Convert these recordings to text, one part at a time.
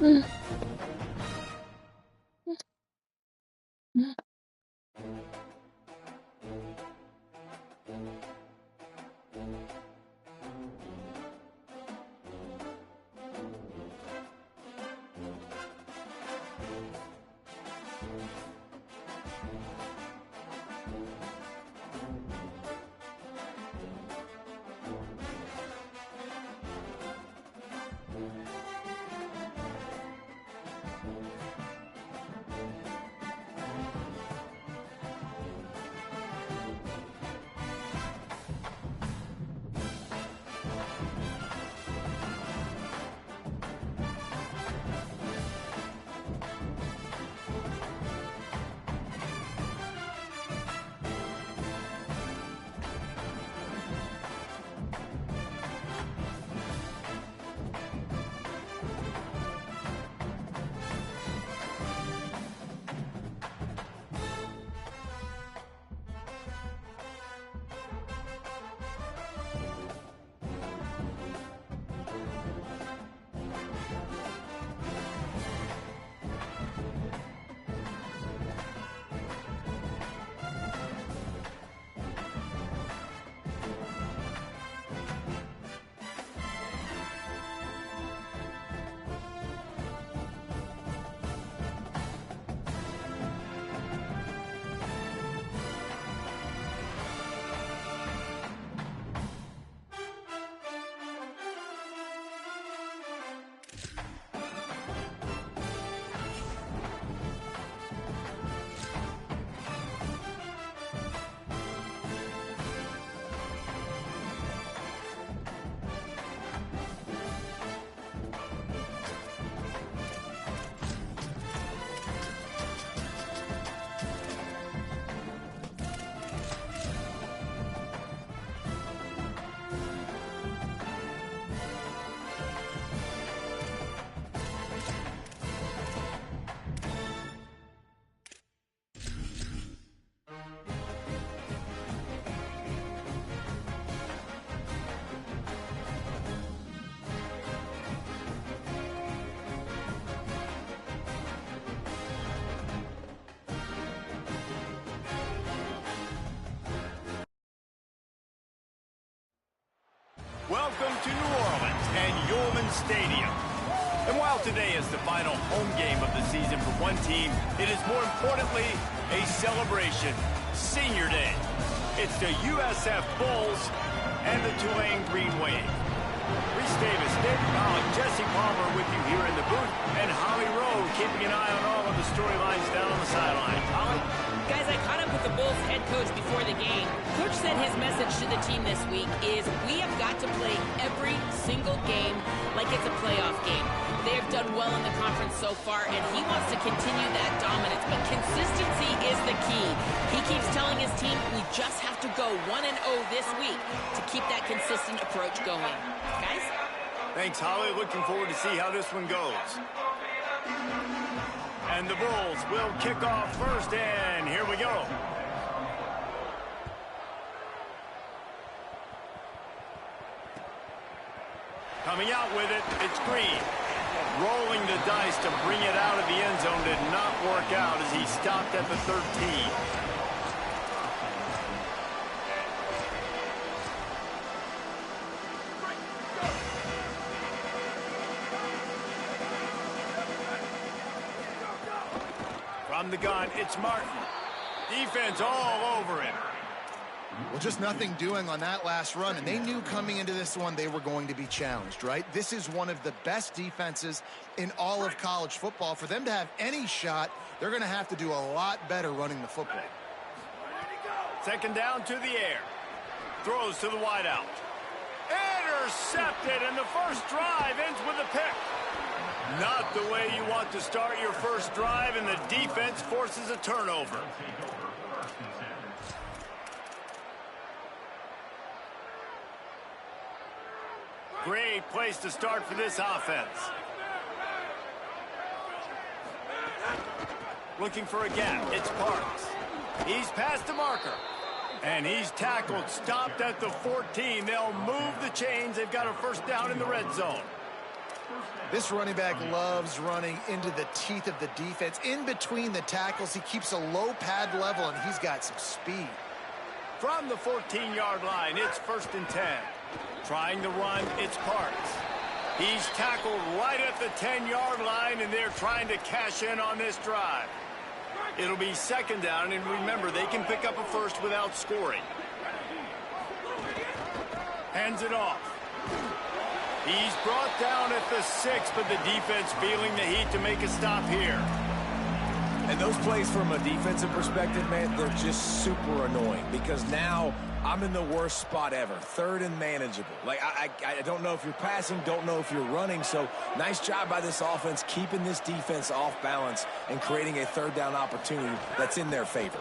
Mm. Welcome to New Orleans and Yulman Stadium. And while today is the final home game of the season for one team, it is more importantly a celebration, Senior Day. It's the USF Bulls and the Tulane Green Wave. Reese Davis, David Pollock, Jesse Palmer with you here in the booth, and Holly Rowe keeping an eye on all of the storylines down on the sideline. Holly? Guys, I caught up with the Bulls head coach before the game. Coach said his message to the team this week is we have got to play every single game like it's a playoff game. They have done well in the conference so far, and he wants to continue that dominance, but consistency is the key. He keeps telling his team we just have to go 1-0 this week to keep that consistent approach going. Guys? Thanks, Holly. Looking forward to see how this one goes. And the Bulls will kick off first, and here we go. Coming out with it, it's Green. Rolling the dice to bring it out of the end zone did not work out as he stopped at the 13. From the gun, it's Martin. Defense all over him. Well, just nothing doing on that last run, and they knew coming into this one they were going to be challenged, right? This is one of the best defenses in all of college football. For them to have any shot, they're going to have to do a lot better running the football. Second down to the air. Throws to the wideout. Intercepted, and the first drive ends with a pick. Not the way you want to start your first drive, and the defense forces a turnover. Great place to start for this offense. Looking for a gap. It's Parks. He's past the marker. And he's tackled, stopped at the 14. They'll move the chains. They've got a first down in the red zone. This running back loves running into the teeth of the defense. In between the tackles, he keeps a low pad level, and he's got some speed. From the 14-yard line, it's 1st and 10. Trying to run, it's Parks. He's tackled right at the 10-yard line, and they're trying to cash in on this drive. It'll be 2nd down, and remember, they can pick up a first without scoring. Hands it off. He's brought down at the 6, but the defense feeling the heat to make a stop here. And those plays from a defensive perspective, man, they're just super annoying because now I'm in the worst spot ever. 3rd and manageable. Like, I don't know if you're passing, don't know if you're running. So nice job by this offense keeping this defense off balance and creating a 3rd down opportunity that's in their favor.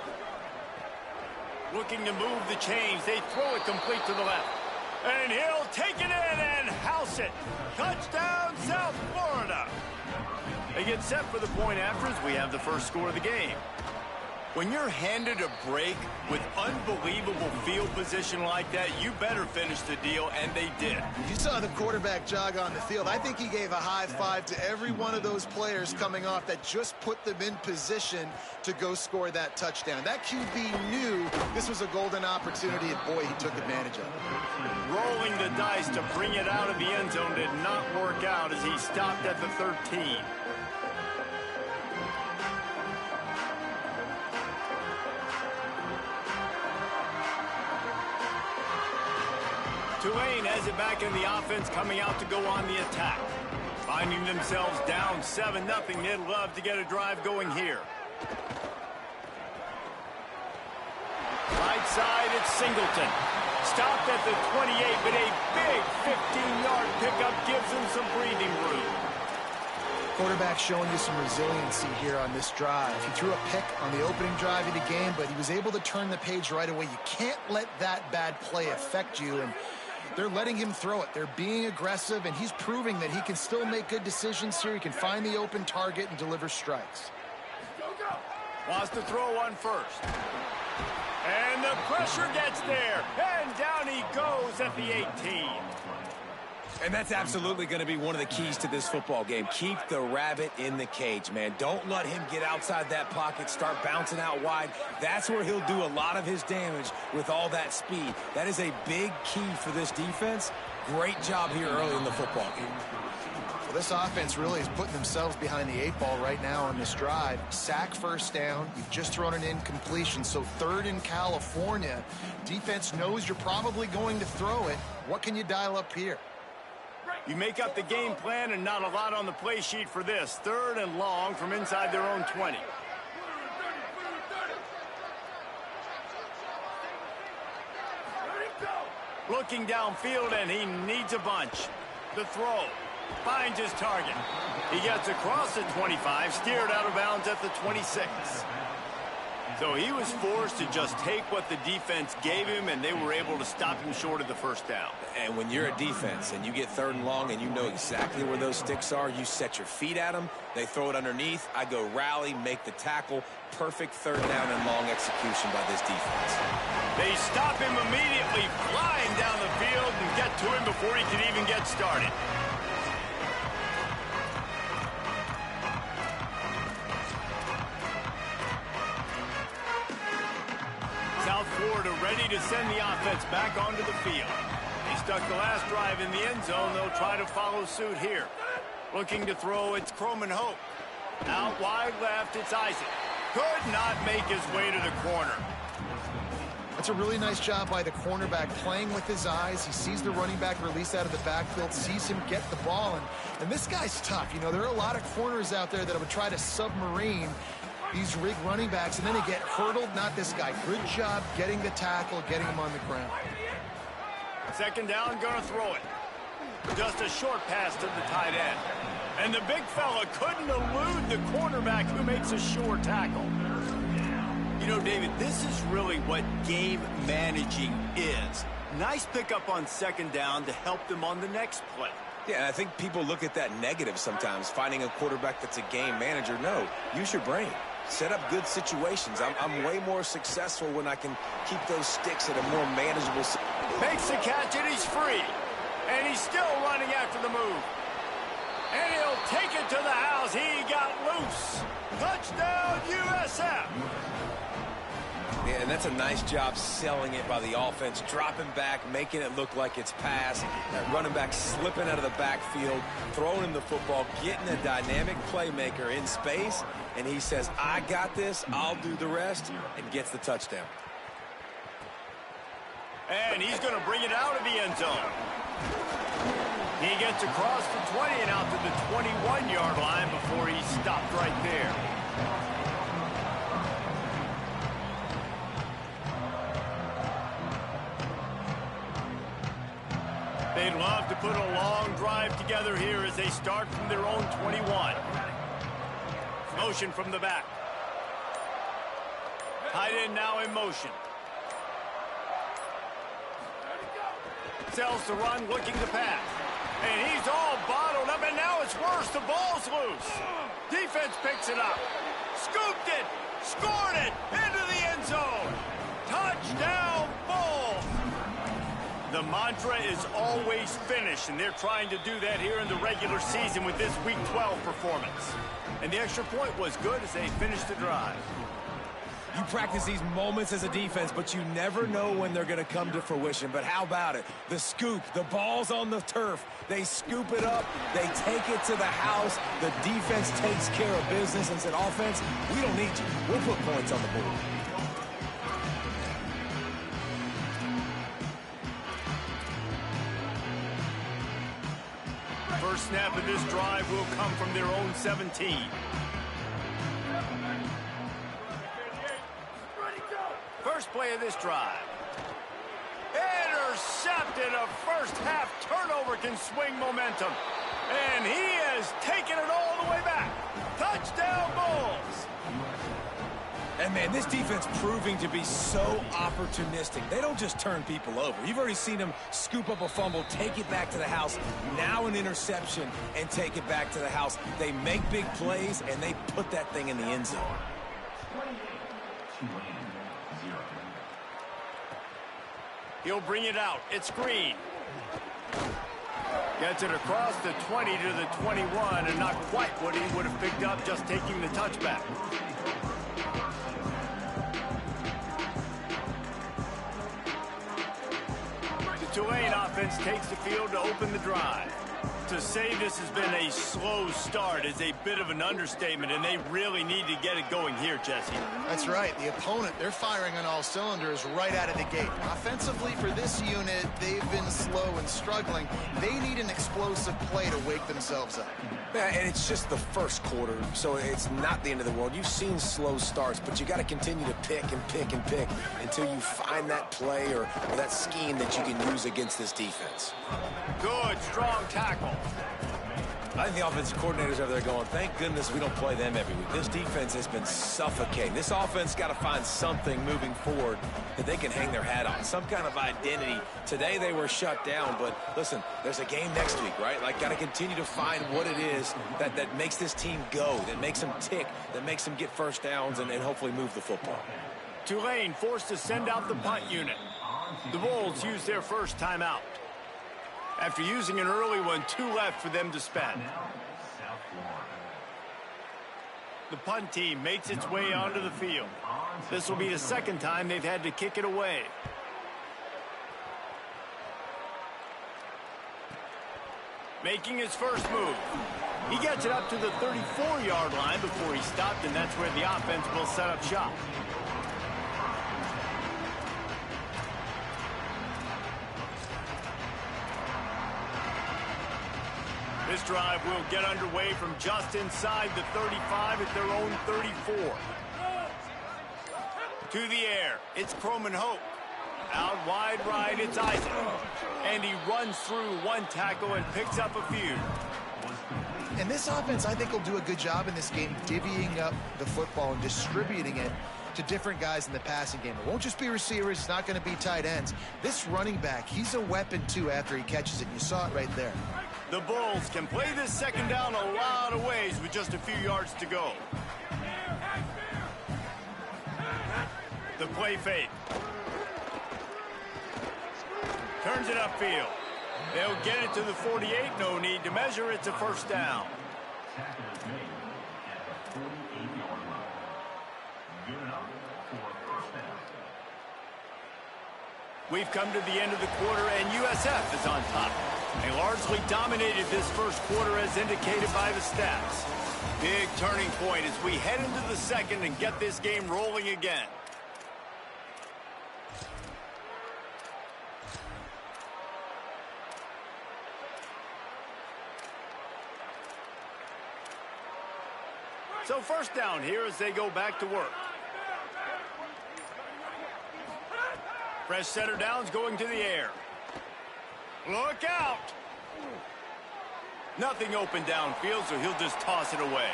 Looking to move the chains. They throw it complete to the left. And he'll take it in and house it. Touchdown, South Florida. They get set for the point after as we have the first score of the game. When you're handed a break with unbelievable field position like that, you better finish the deal, and they did. You saw the quarterback jog on the field. I think he gave a high five to every one of those players coming off that just put them in position to go score that touchdown. That QB knew this was a golden opportunity, and boy, he took advantage of it. Rolling the dice to bring it out of the end zone did not work out as he stopped at the 13. Tulane has it back in the offense, coming out to go on the attack. Finding themselves down 7-0, they'd love to get a drive going here. Right side, it's Singleton. Stopped at the 28, but a big 15-yard pickup gives him some breathing room. Quarterback showing you some resiliency here on this drive. He threw a pick on the opening drive of the game, but he was able to turn the page right away. You can't let that bad play affect you, and they're letting him throw it. They're being aggressive, and he's proving that he can still make good decisions here. He can find the open target and deliver strikes. Wants to throw one first. And the pressure gets there, and down he goes at the 18. And that's absolutely going to be one of the keys to this football game. Keep the rabbit in the cage, man. Don't let him get outside that pocket, start bouncing out wide. That's where he'll do a lot of his damage with all that speed. That is a big key for this defense. Great job here early in the football game. Well, this offense really is putting themselves behind the 8 ball right now on this drive. Sack, 1st down. You've just thrown an incompletion, so 3rd in California. Defense knows you're probably going to throw it. What can you dial up here? You make up the game plan and not a lot on the play sheet for this. 3rd and long from inside their own 20. Looking downfield, and he needs a bunch. The throw. Finds his target. He gets across the 25, steered out of bounds at the 26. So he was forced to just take what the defense gave him, and they were able to stop him short of the 1st down. And when you're a defense and you get 3rd and long and you know exactly where those sticks are, you set your feet at them, they throw it underneath, I go rally, make the tackle. Perfect 3rd down and long execution by this defense. They stop him immediately, flying down the field, and get to him before he can even get started. South Florida ready to send the offense back onto the field. They stuck the last drive in the end zone. They'll try to follow suit here. Looking to throw, it's Croman Hope. Out wide left, it's Isaac. Could not make his way to the corner. That's a really nice job by the cornerback, playing with his eyes. He sees the running back release out of the backfield, sees him get the ball, and this guy's tough. You know, there are a lot of corners out there that would try to submarine these rig running backs, and then they get hurdled. Not this guy. Good job getting the tackle, getting him on the ground. 2nd down, gonna throw it. Just a short pass to the tight end. And the big fella couldn't elude the cornerback who makes a sure tackle. You know, David, this is really what game managing is. Nice pickup on 2nd down to help them on the next play. Yeah, and I think people look at that negative sometimes, finding a quarterback that's a game manager. No, use your brain. Set up good situations. I'm way more successful when I can keep those sticks at a more manageable. Makes the catch, and he's free. And he's still running after the move. And he'll take it to the house. He got loose. Touchdown, USF. Yeah, and that's a nice job selling it by the offense, dropping back, making it look like it's pass. That running back slipping out of the backfield, throwing him the football, getting a dynamic playmaker in space, and he says, I got this, I'll do the rest, and gets the touchdown. And he's going to bring it out of the end zone. He gets across the 20 and out to the 21-yard line before he stopped right there. They'd love to put a long drive together here as they start from their own 21. Motion from the back. Tight end now in motion. Sells to run, looking to pass. And he's all bottled up, and now it's worse. The ball's loose. Defense picks it up. Scooped it. Scored it. Into the end zone. Touchdown, Bulls. The mantra is always finish, and they're trying to do that here in the regular season with this Week 12 performance. And the extra point was good as they finished the drive. You practice these moments as a defense, but you never know when they're going to come to fruition. But how about it? The scoop, the ball's on the turf. They scoop it up. They take it to the house. The defense takes care of business and said, offense, we don't need you. We'll put points on the board. First snap of this drive will come from their own 17. First play of this drive. Intercepted. A first half turnover can swing momentum. And he has taken it all the way back. Touchdown, Bulls. And, man, this defense proving to be so opportunistic. They don't just turn people over. You've already seen them scoop up a fumble, take it back to the house, now an interception, and take it back to the house. They make big plays, and they put that thing in the end zone. He'll bring it out. It's Green. Gets it across the 20 to the 21, and not quite what he would have picked up just taking the touchback. The Tulane offense takes the field to open the drive. To say this has been a slow start is a bit of an understatement, and they really need to get it going here, Jesse. That's right. The opponent, they're firing on all cylinders right out of the gate. Offensively, for this unit, they've been slow and struggling. They need an explosive play to wake themselves up. Yeah, and it's just the first quarter, so it's not the end of the world. You've seen slow starts, but you got to continue to pick and pick and pick until you find that play or that scheme that you can use against this defense. Good, strong tackle. I think the offensive coordinators over there going, thank goodness we don't play them every week. This defense has been suffocating. This offense got to find something moving forward that they can hang their hat on, some kind of identity. Today they were shut down, but listen, there's a game next week, right? Like, got to continue to find what it is that makes this team go, that makes them tick, that makes them get first downs and hopefully move the football. Tulane forced to send out the punt unit. The Bulls use their first timeout. After using an early one, 2 left for them to spend. The punt team makes its way onto the field. This will be the second time they've had to kick it away. Making his first move. He gets it up to the 34-yard line before he stopped, and that's where the offense will set up shop. This drive will get underway from just inside the 35 at their own 34. To the air, it's Croman Hope. Out wide right, it's Isaac. And he runs through one tackle and picks up a few. And this offense, I think, will do a good job in this game divvying up the football and distributing it to different guys in the passing game. It won't just be receivers. It's not going to be tight ends. This running back, he's a weapon, too, after he catches it. You saw it right there. The Bulls can play this second down a lot of ways with just a few yards to go. The play fake. Turns it upfield. They'll get it to the 48. No need to measure. It's a first down. We've come to the end of the quarter, and USF is on top. They largely dominated this first quarter as indicated by the stats. Big turning point as we head into the second and get this game rolling again. So first down here as they go back to work. Fresh center downs going to the air. Look out! Nothing open downfield, so he'll just toss it away.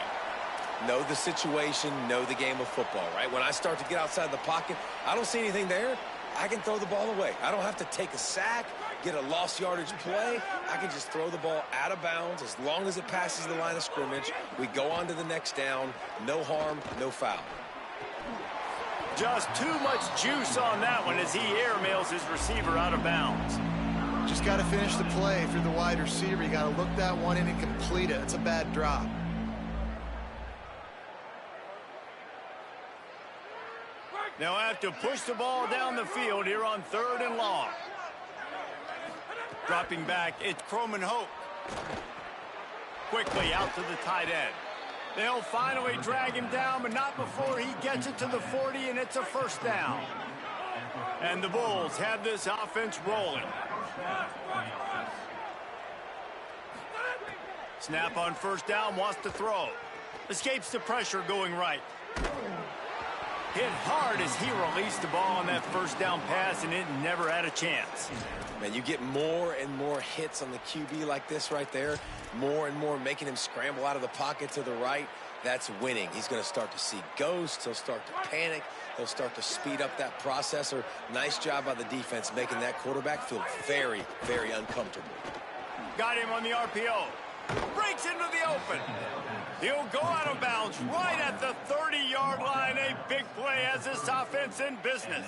Know the situation, know the game of football, right? When I start to get outside the pocket, I don't see anything there. I can throw the ball away. I don't have to take a sack, get a lost yardage play. I can just throw the ball out of bounds as long as it passes the line of scrimmage. We go on to the next down. No harm, no foul. Just too much juice on that one as he airmails his receiver out of bounds. Just got to finish the play. If you're the wide receiver, you got to look that one in and complete it. It's a bad drop. They'll have to push the ball down the field here on 3rd and long. Dropping back, it's Croman Hope. Quickly out to the tight end. They'll finally drag him down, but not before he gets it to the 40, and it's a first down. And the Bulls have this offense rolling. Snap on first down, wants to throw. Escapes the pressure going right. Hit hard as he released the ball on that first down pass, and it never had a chance. Man, you get more and more hits on the QB like this right there. More and more making him scramble out of the pocket to the right. That's winning. He's going to start to see ghosts. He'll start to panic. He'll start to speed up that processor. Nice job by the defense making that quarterback feel very, very uncomfortable. Got him on the RPO. Breaks into the open. He'll go out of bounds right at the 30-yard line. A big play as this offense in business.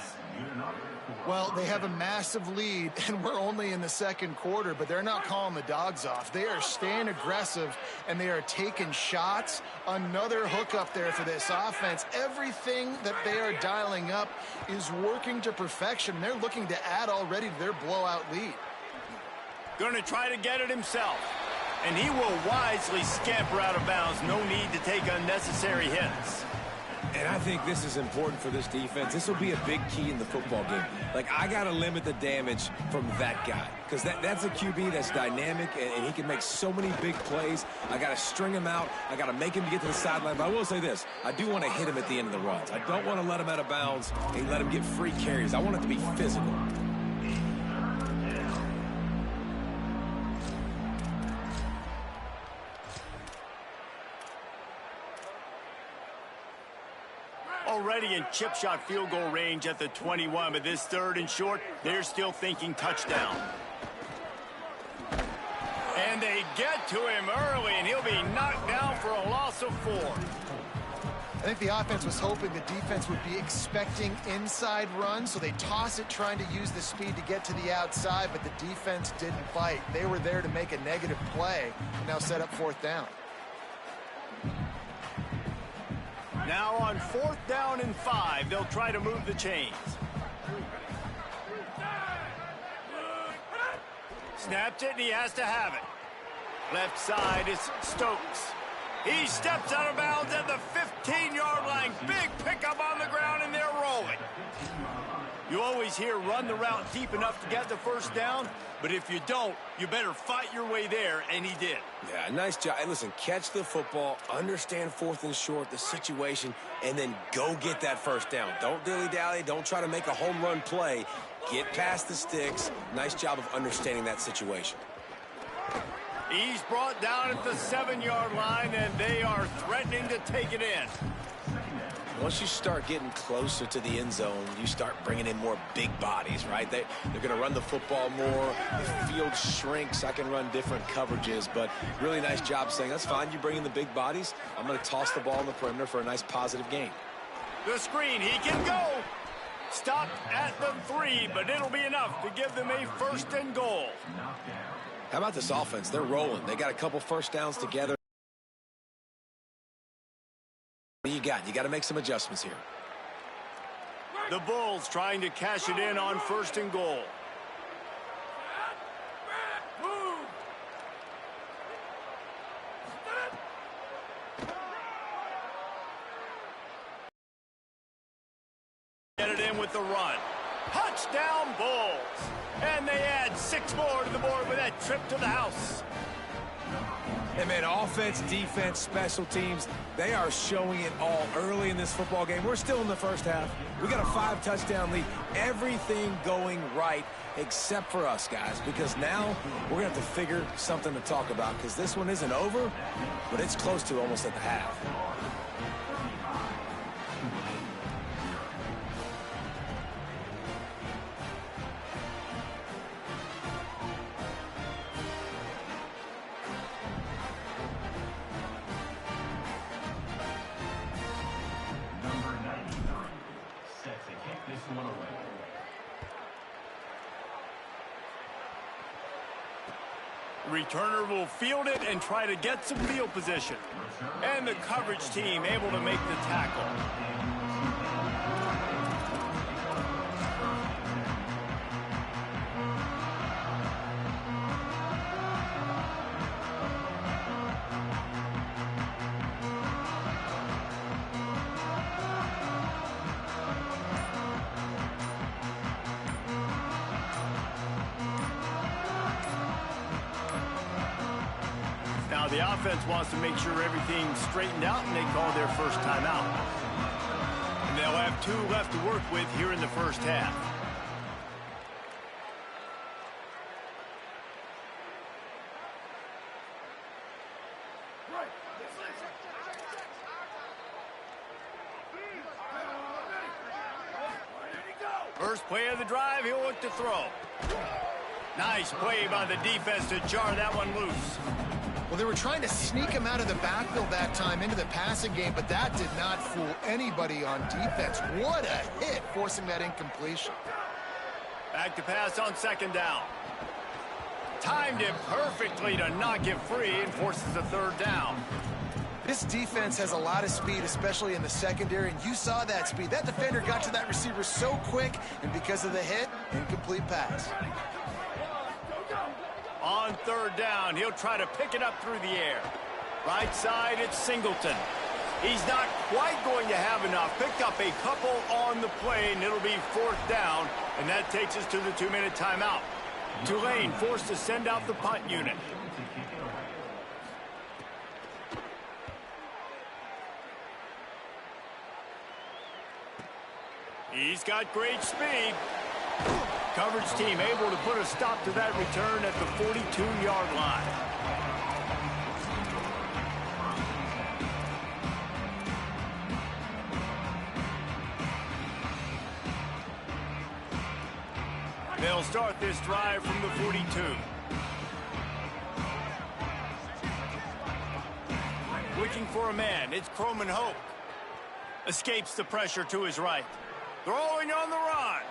Well, they have a massive lead, and we're only in the second quarter, but they're not calling the dogs off. They are staying aggressive, and they are taking shots. Another hook up there for this offense. Everything that they are dialing up is working to perfection. They're looking to add already to their blowout lead. Going to try to get it himself. And he will wisely scamper out of bounds. No need to take unnecessary hits. And I think this is important for this defense. This will be a big key in the football game. Like, I got to limit the damage from that guy. Because that's a QB that's dynamic, and he can make so many big plays. I got to string him out. I got to make him get to the sideline. But I will say this. I do want to hit him at the end of the runs. I don't want to let him out of bounds and let him get free carries. I want it to be physical. Already in chip shot field goal range at the 21, but this 3rd and short, they're still thinking touchdown. And they get to him early, and he'll be knocked down for a loss of 4. I think the offense was hoping the defense would be expecting inside runs, so they toss it trying to use the speed to get to the outside, but the defense didn't fight. They were there to make a negative play, and now set up 4th down. Now on 4th down and 5, they'll try to move the chains. Snapped it, and he has to have it. Left side is Stokes. He steps out of bounds at the 15-yard line. Big pickup on the ground, and they're rolling. You always hear run the route deep enough to get the first down, but if you don't, you better fight your way there, and he did. Yeah, nice job. And listen, catch the football, understand 4th and short, the situation, and then go get that first down. Don't dilly-dally. Don't try to make a home run play. Get past the sticks. Nice job of understanding that situation. He's brought down at the 7-yard line, and they are threatening to take it in. Once you start getting closer to the end zone, you start bringing in more big bodies, right? They're going to run the football more. The field shrinks. I can run different coverages, but really nice job saying, that's fine. You bring in the big bodies. I'm going to toss the ball on the perimeter for a nice positive gain. The screen, he can go. Stopped at the 3, but it'll be enough to give them a 1st and goal. How about this offense? They're rolling. They got a couple first downs together. What do you got? You got to make some adjustments here. The Bulls trying to cash it in on 1st and goal. Get it in with the run. Touchdown Bulls. And they add 6 more to the board with that trip to the house. And man, offense, defense, special teams, they are showing it all early in this football game. We're still in the first half. We got a 5-touchdown lead. Everything going right except for us, guys, because now we're going to have to figure something to talk about because this one isn't over, but it's close to almost at the half. Returner will field it and try to get some field position. And the coverage team able to make the tackle. Now the offense wants to make sure everything's straightened out, and they call their first timeout. And they'll have 2 left to work with here in the first half. First play of the drive, he'll look to throw. Nice play by the defense to jar that one loose. Well, they were trying to sneak him out of the backfield that time into the passing game, but that did not fool anybody on defense. What a hit, forcing that incompletion. Back to pass on 2nd down. Timed it perfectly to not get free and forces a 3rd down. This defense has a lot of speed, especially in the secondary, and you saw that speed. That defender got to that receiver so quick, and because of the hit, incomplete pass. On 3rd down, he'll try to pick it up through the air. Right side, it's Singleton. He's not quite going to have enough. Picked up a couple on the play, and it'll be 4th down, and that takes us to the 2-minute timeout. Tulane forced to send out the punt unit. He's got great speed. Coverage team able to put a stop to that return at the 42-yard line. They'll start this drive from the 42. Looking for a man, it's Croman Hope. Escapes the pressure to his right. Throwing on the run.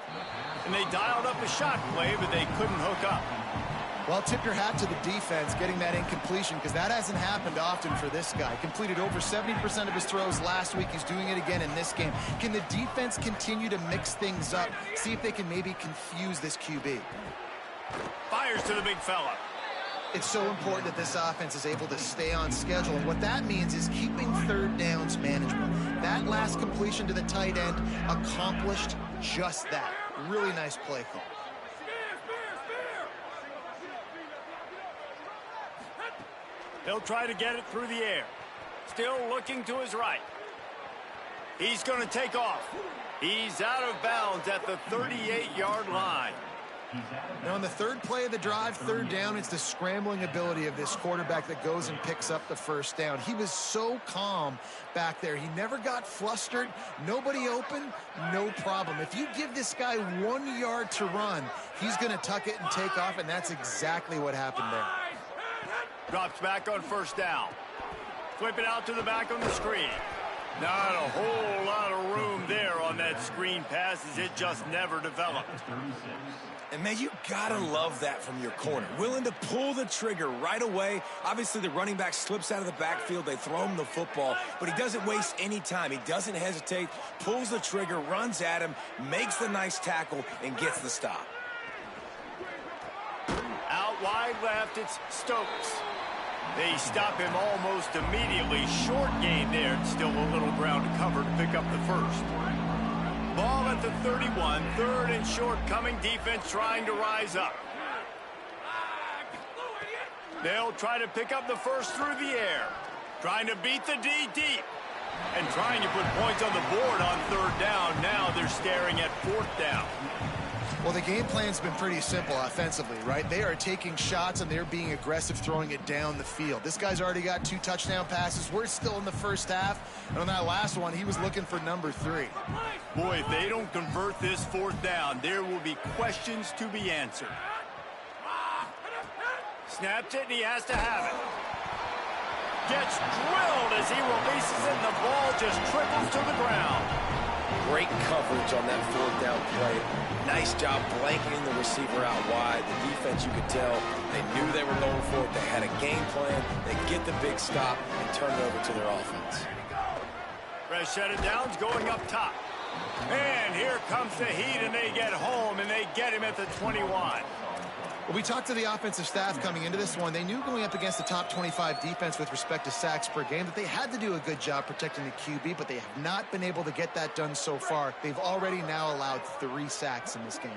And they dialed up a shot play, but they couldn't hook up. Well, tip your hat to the defense getting that incompletion, because that hasn't happened often for this guy. Completed over 70% of his throws last week. He's doing it again in this game. Can the defense continue to mix things up? See if they can maybe confuse this QB. Fires to the big fella. It's so important that this offense is able to stay on schedule, and what that means is keeping 3rd downs manageable. That last completion to the tight end accomplished just that. Really nice play call. He'll try to get it through the air. Still looking to his right. He's going to take off. He's out of bounds at the 38-yard line. Now, on the 3rd play of the drive, 3rd down, it's the scrambling ability of this quarterback that goes and picks up the 1st down. He was so calm back there. He never got flustered. Nobody open, no problem. If you give this guy 1 yard to run, he's going to tuck it and take off, and that's exactly what happened there. Drops back on 1st down. Flip it out to the back on the screen. Not a whole lot of room there on that screen pass as it just never developed. And, man, you got to love that from your corner. Willing to pull the trigger right away. Obviously, the running back slips out of the backfield. They throw him the football, but he doesn't waste any time. He doesn't hesitate, pulls the trigger, runs at him, makes the nice tackle, and gets the stop. Out wide left, it's Stokes. They stop him almost immediately. Short gain there. Still a little ground to cover to pick up the first. Ball at the 31. Third and short coming. Defense trying to rise up. They'll try to pick up the first through the air. Trying to beat the D deep. And trying to put points on the board on third down. Now they're staring at fourth down. Well, the game plan's been pretty simple offensively, right? They are taking shots, and they're being aggressive, throwing it down the field. This guy's already got 2 touchdown passes. We're still in the first half. And on that last one, he was looking for number 3. Boy, if they don't convert this fourth down, there will be questions to be answered. Snaps it, and he has to have it. Gets drilled as he releases it, and the ball just trickles to the ground. Great coverage on that fourth down play. Nice job blanketing the receiver out wide. The defense, you could tell, they knew they were going for it. They had a game plan. They get the big stop and turn it over to their offense. Rashad Downs going up top. And here comes the heat, and they get home, and they get him at the 21. Well, we talked to the offensive staff coming into this one. They knew going up against the top 25 defense with respect to sacks per game that they had to do a good job protecting the QB, but they have not been able to get that done so far. They've already now allowed 3 sacks in this game.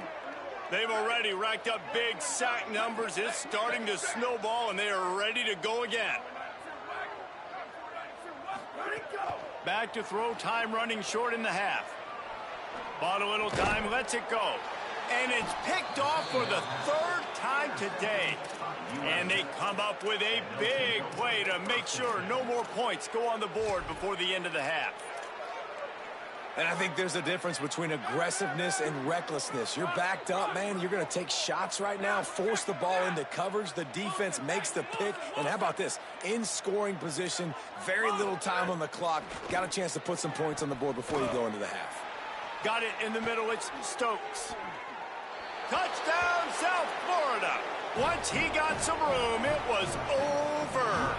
They've already racked up big sack numbers. It's starting to snowball, and they are ready to go again. Back to throw, time running short in the half. Bought a little time, lets it go. And it's picked off for the 3rd time today. And they come up with a big play to make sure no more points go on the board before the end of the half. And I think there's a difference between aggressiveness and recklessness. You're backed up, man. You're going to take shots right now, force the ball into coverage. The defense makes the pick. And how about this? In scoring position, very little time on the clock. Got a chance to put some points on the board before you go into the half. Got it in the middle. It's Stokes. Touchdown, South Florida. Once he got some room, it was over.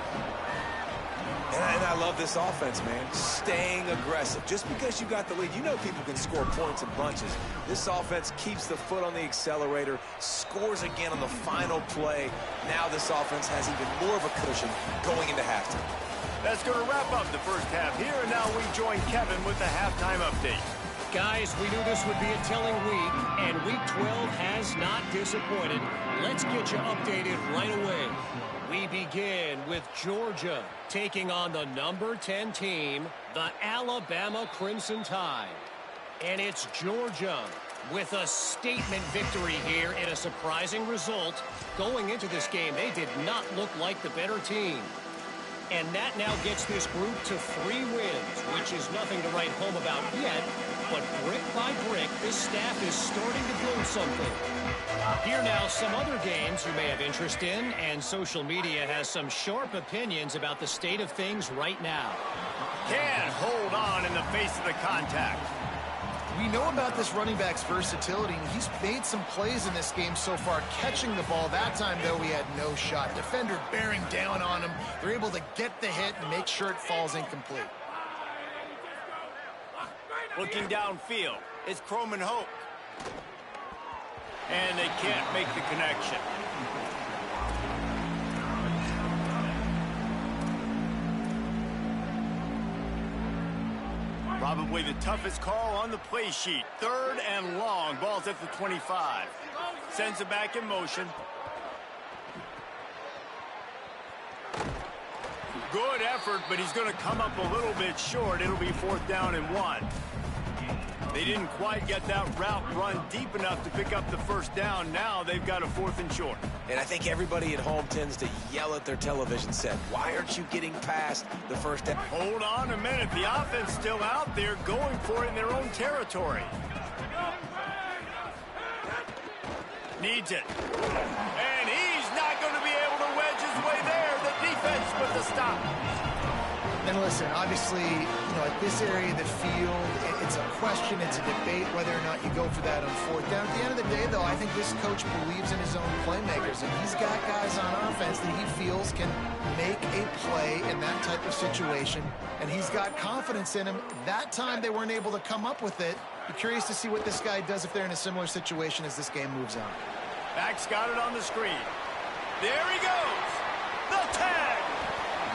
And I love this offense, man. Staying aggressive. Just because you got the lead, you know people can score points in bunches. This offense keeps the foot on the accelerator, scores again on the final play. Now this offense has even more of a cushion going into halftime. That's going to wrap up the first half here, and now we join Kevin with the halftime update. Guys, we knew this would be a telling week, and Week 12 has not disappointed. Let's get you updated right away. We begin with Georgia taking on the number 10 team, the Alabama Crimson Tide. And it's Georgia with a statement victory here in a surprising result. Going into this game, they did not look like the better team. And that now gets this group to 3 wins, which is nothing to write home about yet. But brick by brick, this staff is starting to build something. Here now, some other games you may have interest in, and social media has some sharp opinions about the state of things right now. Can't hold on in the face of the contact. We know about this running back's versatility, and he's made some plays in this game so far, catching the ball. That time, though, he had no shot. Defender bearing down on him. They're able to get the hit and make sure it falls incomplete. Looking downfield, it's Croman Hoke. And they can't make the connection. Probably the toughest call on the play sheet. 3rd and long. Ball's at the 25. Sends it back in motion. Good effort, but he's going to come up a little bit short. It'll be 4th down and 1. They didn't quite get that route run deep enough to pick up the first down. Now they've got a 4th and short. And I think everybody at home tends to yell at their television set. Why aren't you getting past the first down? Hold on a minute. The offense still out there going for it in their own territory. Needs it. And he's not going to be able to wedge his way there. The defense with the stop. And listen, obviously, at this area of the field, it's a question, it's a debate whether or not you go for that on fourth down. At the end of the day, though, I think this coach believes in his own playmakers, and he's got guys on offense that he feels can make a play in that type of situation, and he's got confidence in him. That time they weren't able to come up with it. Be curious to see what this guy does if they're in a similar situation as this game moves on. Back's got it on the screen. There he goes. The tag.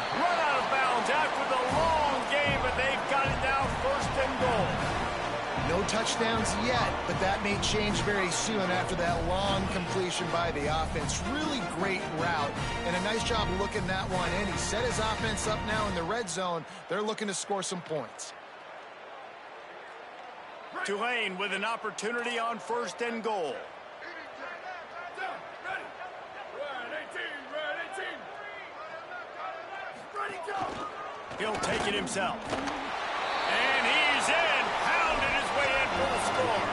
Run out of bounds after the long game, but they've got it now first and goal. No touchdowns yet, but that may change very soon after that long completion by the offense. Really great route, and a nice job looking that one in. He set his offense up now in the red zone. They're looking to score some points. Tulane with an opportunity on first and goal. He'll take it himself. And he's in. Pounded his way in for the score.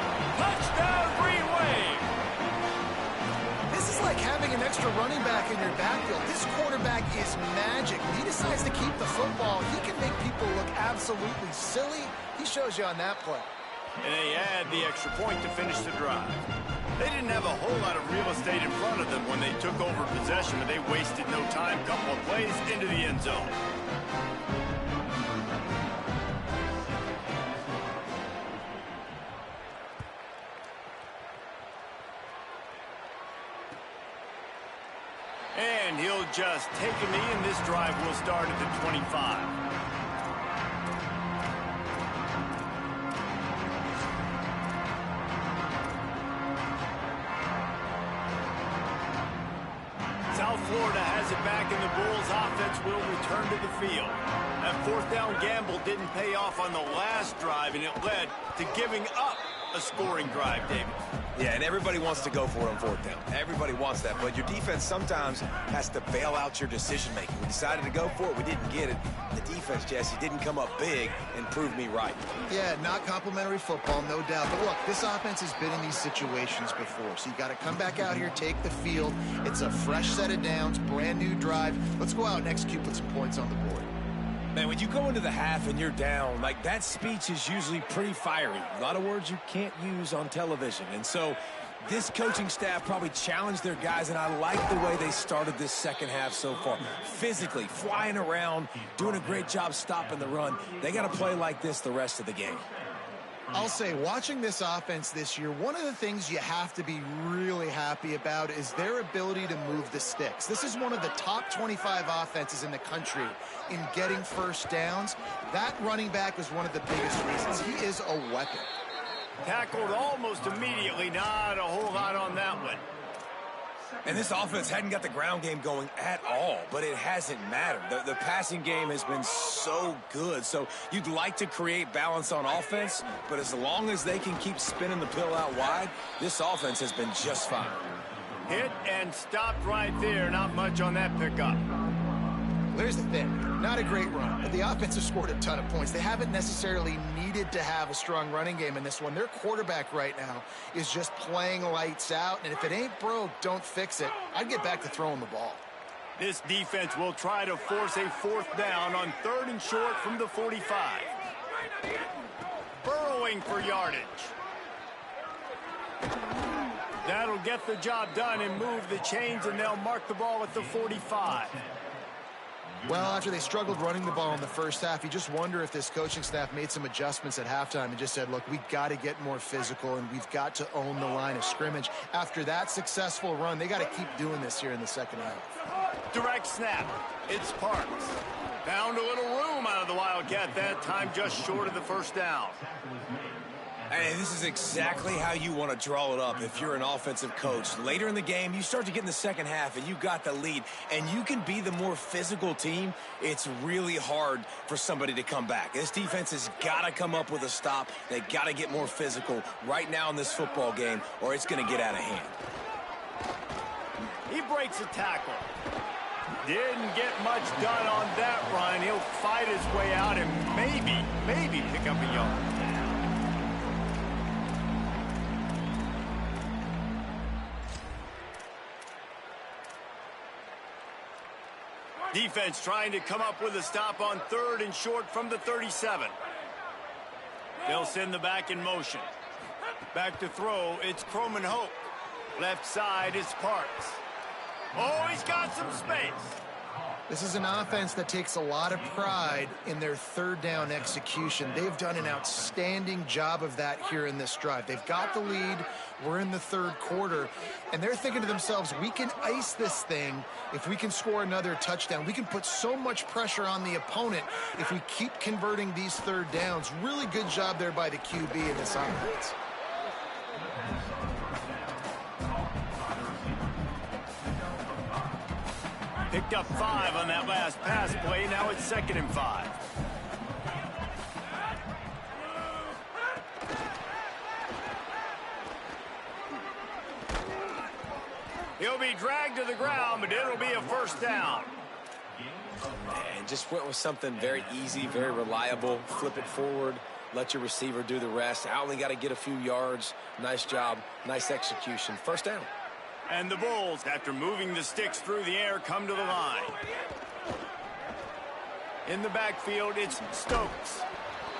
Touchdown, Green Wave. This is like having an extra running back in your backfield. This quarterback is magic. When he decides to keep the football, he can make people look absolutely silly. He shows you on that play. And they add the extra point to finish the drive. They didn't have a whole lot of real estate in front of them when they took over possession, but they wasted no time. Couple of plays into the end zone. And he'll just take a knee, and this drive will start at the 25. South Florida has it back, and the Bulls offense will return to the field. That fourth down gamble didn't pay off on the last drive, and it led to giving up a scoring drive, David. Yeah, and everybody wants to go for it on fourth down. Everybody wants that, but your defense sometimes has to bail out your decision-making. We decided to go for it. We didn't get it. The defense, Jesse, didn't come up big and prove me right. Yeah, not complimentary football, no doubt. But look, this offense has been in these situations before, so you got to come back out here, take the field. It's a fresh set of downs, brand new drive. Let's go out and execute, put some points on the board. Man, when you go into the half and you're down, like that speech is usually pretty fiery. A lot of words you can't use on television. And so this coaching staff probably challenged their guys, and I like the way they started this second half so far. Physically, flying around, doing a great job stopping the run. They got to play like this the rest of the game. I'll say, watching this offense this year, one of the things you have to be really happy about is their ability to move the sticks. This is one of the top 25 offenses in the country in getting first downs. That running back was one of the biggest reasons. He is a weapon. Tackled almost immediately. Not a whole lot on that one. And this offense hadn't got the ground game going at all, but it hasn't mattered. The passing game has been so good. So you'd like to create balance on offense, but as long as they can keep spinning the pill out wide, this offense has been just fine. Hit and stopped right there. Not much on that pickup. Here's the thing, not a great run, but the offense has scored a ton of points. They haven't necessarily needed to have a strong running game in this one. Their quarterback right now is just playing lights out, and if it ain't broke, don't fix it. I'd get back to throwing the ball. This defense will try to force a fourth down on 3rd and short from the 45. Burrowing for yardage. That'll get the job done and move the chains, and they'll mark the ball at the 45. Well, after they struggled running the ball in the first half, you just wonder if this coaching staff made some adjustments at halftime and just said, look, we've got to get more physical and we've got to own the line of scrimmage. After that successful run, they got to keep doing this here in the second half. Direct snap. It's Parks. Found a little room out of the Wildcat that time, just short of the first down. And this is exactly how you want to draw it up if you're an offensive coach. Later in the game, you start to get in the second half and you got the lead, and you can be the more physical team. It's really hard for somebody to come back. This defense has got to come up with a stop. They got to get more physical right now in this football game, or it's going to get out of hand. He breaks a tackle. Didn't get much done on that run. He'll fight his way out and maybe pick up a yard. Defense trying to come up with a stop on 3rd and short from the 37. They'll send the back in motion. Back to throw, it's Croman Hope. Left side is Parks. Oh, he's got some space. This is an offense that takes a lot of pride in their 3rd down execution. They've done an outstanding job of that here in this drive. They've got the lead. We're in the 3rd quarter, and they're thinking to themselves, we can ice this thing if we can score another touchdown. We can put so much pressure on the opponent if we keep converting these 3rd downs. Really good job there by the QB in this offense. Picked up 5 on that last pass play. Now it's 2nd and 5. He'll be dragged to the ground, but it'll be a 1st down. And just went with something very easy, very reliable. Flip it forward. Let your receiver do the rest. I only got to get a few yards. Nice job. Nice execution. 1st down. And the Bulls, after moving the sticks through the air, come to the line. In the backfield, it's Stokes.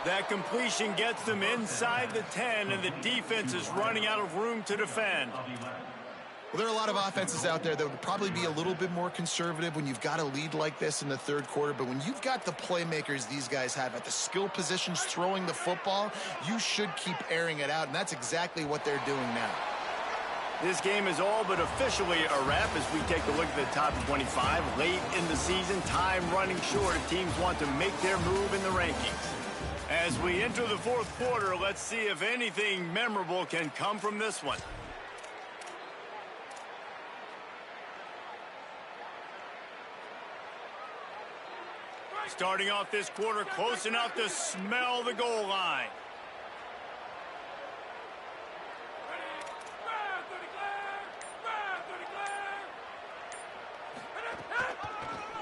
That completion gets them inside the 10, and the defense is running out of room to defend. Well, there are a lot of offenses out there that would probably be a little bit more conservative when you've got a lead like this in the 3rd quarter. But when you've got the playmakers these guys have at the skill positions throwing the football, you should keep airing it out, and that's exactly what they're doing now. This game is all but officially a wrap as we take a look at the top 25. Late in the season, time running short if teams want to make their move in the rankings. As we enter the 4th quarter, let's see if anything memorable can come from this one. Starting off this quarter close enough to smell the goal line.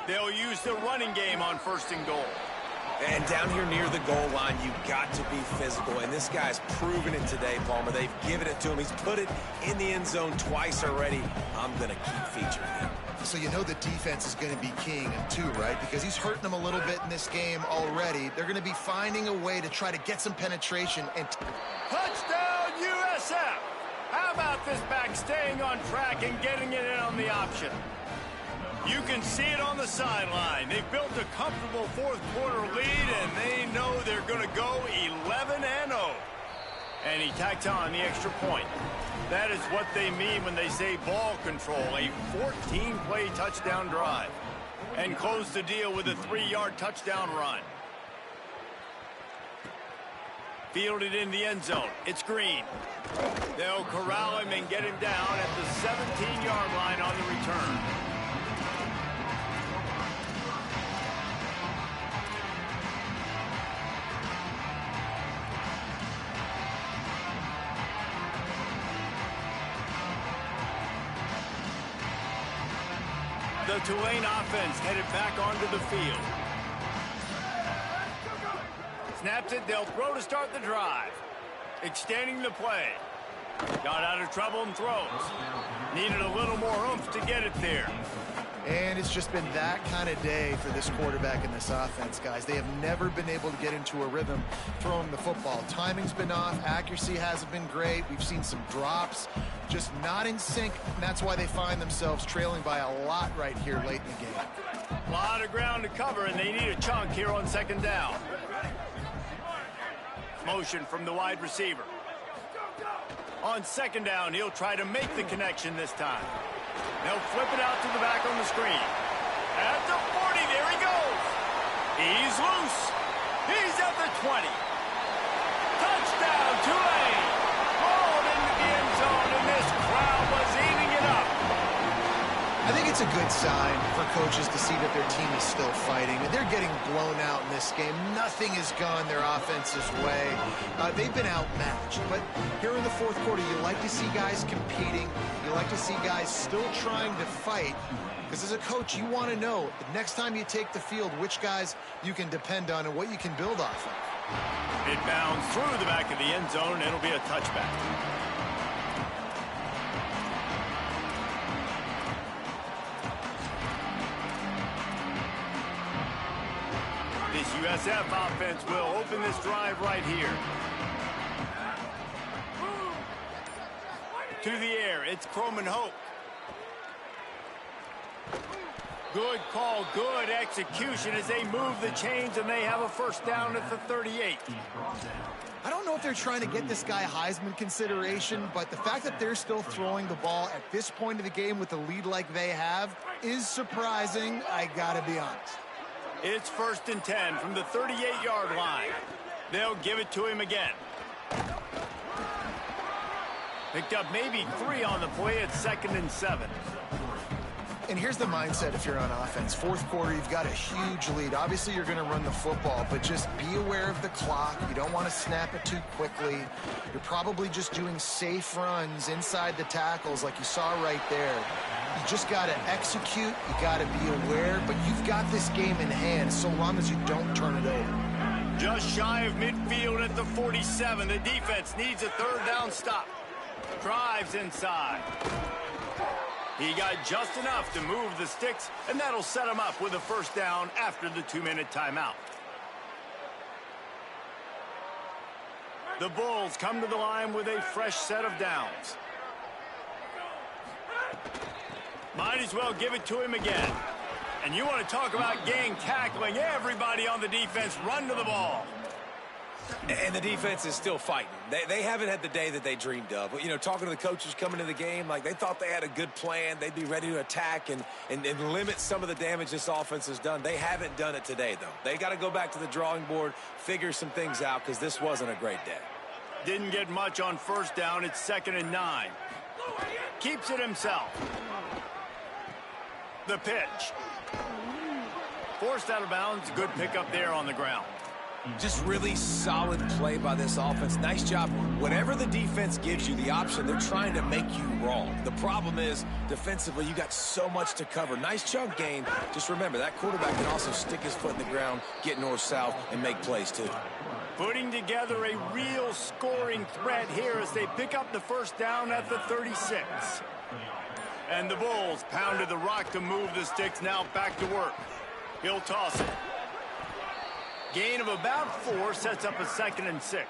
They'll use the running game on 1st and goal. And down here near the goal line, you've got to be physical. And this guy's proven it today, Palmer. They've given it to him. He's put it in the end zone twice already. I'm going to keep featuring him. So you know the defense is going to be keying him too, right? Because he's hurting them a little bit in this game already. They're going to be finding a way to try to get some penetration. And touchdown, USF! How about this back staying on track and getting it in on the option? You can see it on the sideline. They've built a comfortable 4th quarter lead, and they know they're going to go 11-0. And he tacked on the extra point. That is what they mean when they say ball control, a 14-play touchdown drive. And close the deal with a 3-yard touchdown run. Fielded in the end zone. It's Green. They'll corral him and get him down at the 17-yard line on the return. The Tulane offense headed back onto the field. Snaps it, they'll throw to start the drive. Extending the play. Got out of trouble and throws. Needed a little more oomph to get it there. And it's just been that kind of day for this quarterback in this offense, guys. They have never been able to get into a rhythm throwing the football. Timing's been off. Accuracy hasn't been great. We've seen some drops, just not in sync. And that's why they find themselves trailing by a lot right here late in the game. A lot of ground to cover, and they need a chunk here on 2nd down. Motion from the wide receiver. On 2nd down, he'll try to make the connection this time. They'll flip it out to the back on the screen. At the 40, there he goes. He's loose. He's at the 20. Touchdown, Tulane. Rolled into the end zone, and this crowd was eating it up. I think it's a good sign for coaches to see that their team is still fighting. They're getting blown out in this game. Nothing has gone their offense's way. They've been outmatched. But here in the 4th quarter, you like to see guys competing. You like to see guys still trying to fight. Because as a coach, you want to know the next time you take the field, which guys you can depend on and what you can build off of. It bounds through the back of the end zone, and it'll be a touchback. This USF offense will open this drive right here. To the air, it's Croman Hope. Good call, good execution as they move the chains, and they have a first down at the 38. I don't know if they're trying to get this guy Heisman consideration, but the fact that they're still throwing the ball at this point of the game with a lead like they have is surprising, I gotta be honest. It's 1st and 10 from the 38-yard line. They'll give it to him again. Picked up maybe 3 on the play at 2nd and 7. And here's the mindset if you're on offense. Fourth quarter, you've got a huge lead. Obviously, you're going to run the football, but just be aware of the clock. You don't want to snap it too quickly. You're probably just doing safe runs inside the tackles like you saw right there. You just got to execute. You got to be aware, but you've got this game in hand so long as you don't turn it over. Just shy of midfield at the 47. The defense needs a 3rd down stop. Drives inside. He got just enough to move the sticks, and that'll set him up with a first down after the 2-minute timeout. The Bulls come to the line with a fresh set of downs. Might as well give it to him again. And you want to talk about gang tackling. Everybody on the defense run to the ball. And the defense is still fighting. They haven't had the day that they dreamed of. You know, talking to the coaches coming into the game, like they thought they had a good plan. They'd be ready to attack and limit some of the damage this offense has done. They haven't done it today, though. They got to go back to the drawing board, figure some things out, because this wasn't a great day. Didn't get much on first down. It's 2nd and 9. Keeps it himself. The pitch. Forced out of bounds. Good pickup there on the ground. Just really solid play by this offense. Nice job. Whatever the defense gives you the option, they're trying to make you wrong. The problem is, defensively, you got so much to cover. Nice chunk gain. Just remember, that quarterback can also stick his foot in the ground, get north-south, and make plays, too. Putting together a real scoring threat here as they pick up the first down at the 36. And the Bulls pounded the rock to move the sticks. Now back to work. He'll toss it. Gain of about 4 sets up a 2nd and 6.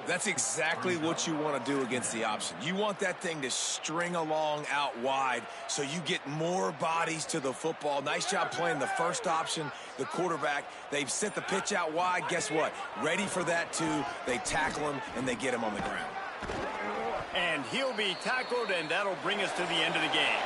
That's exactly what you want to do against the option. You want that thing to string along out wide so you get more bodies to the football. Nice job playing the first option, the quarterback. They've sent the pitch out wide. Guess what? Ready for that, too. They tackle him, and they get him on the ground. And he'll be tackled, and that'll bring us to the end of the game.